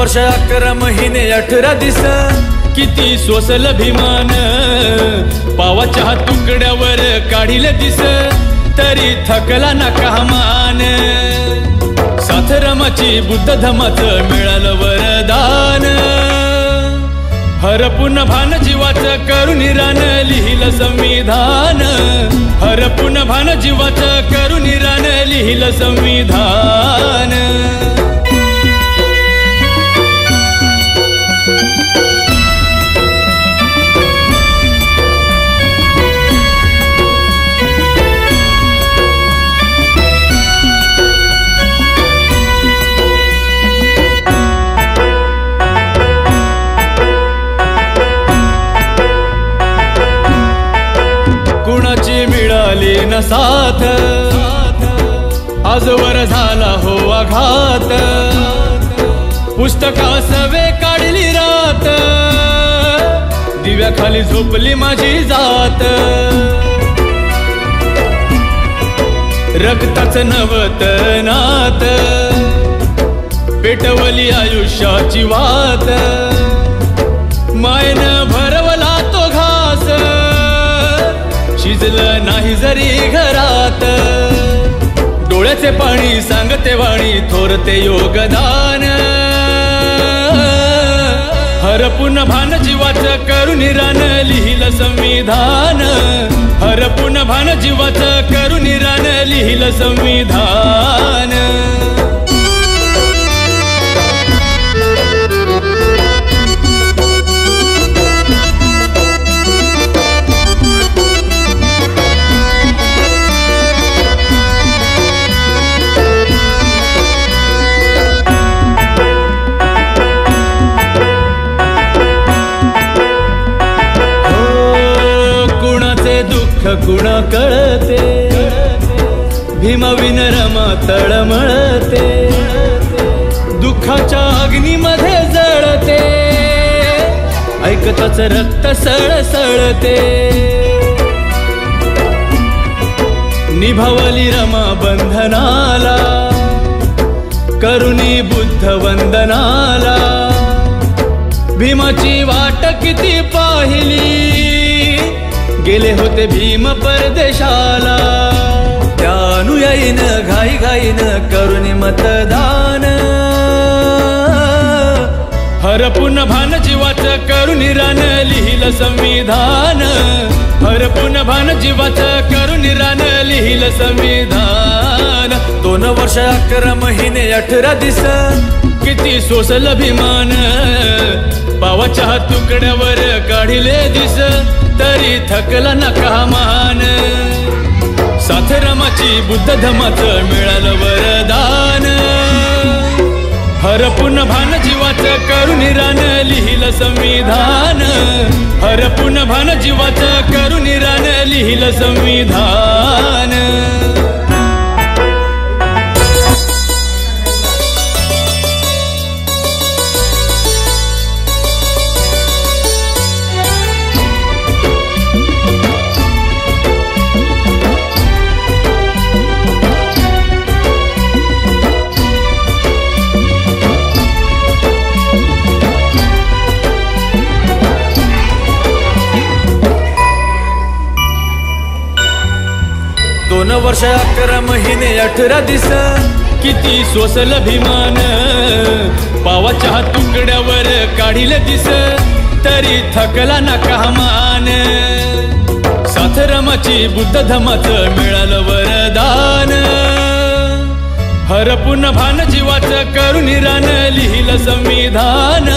वर्ष 11 महिने 18 दिस किती सोसल भीमान पावाच्या तुकड्यावर काढिले दिस तरी थकला ना कामान साथरमाची बुद्ध धमाचं मिळालं वरदान हरपून भान जीवाचं करून रान लिहिलं संविधान हरपून भान जीवाचं करून रान लिहिलं संविधान कुणाची मिळाली न साथ आजवर झाला हो आघात पुस्तकास वे काढली रात दिव्याखाली झोपली माझी जात रक्ताचं नवत नात पेटवली आयुष्याची वात मायनं भरवला तो घास शिजलं नाही जरी घरात डोळ्याचे पाणी सांगते वाणी थोरते योगदान हरपून भान जीवाचं करून रान लिहिलं संविधान हरपून भान जीवाचं करून रान लिहिलं संविधान दुःख कुणा कळते भीमविन रमा तळमळते दुःखाच्या अग्नीमध्ये जळते ऐकताच रक्त सळसळते निभावली रमा बंधनाला करुणी बुद्ध वंदनाला भीमाची वाट किती पाहिली गेले होते भीम परदेशाला त्या अनुयायीनं घाई घाईनं करून मतदान हरपून भान जीवाचं करून रान लिहिलं संविधान हरपून भान जीवाचं करून रान लिहिलं संविधान 2 वर्ष 11 महिने 18 दिस किती सोसल भीमान पावाच्या तुकड्यावर काढिले दिस तरी थकला ना कामान साथरमाची बुद्ध धमाचं मिळालं वरदान हरपून भान जीवाचं करून रान लिहिलं संविधान हरपून भान जीवाचं करून रान लिहिलं संविधान 2 वर्ष 11 महिने 18 दिस किती सोसल भीमान पावाच्या तुकड्यावर काढिले दिस तरी थकला ना कामान साथरमाची बुद्ध धमाचं मिळालं वरदान हरपून भान जीवाचं करून रान लिहिलं संविधान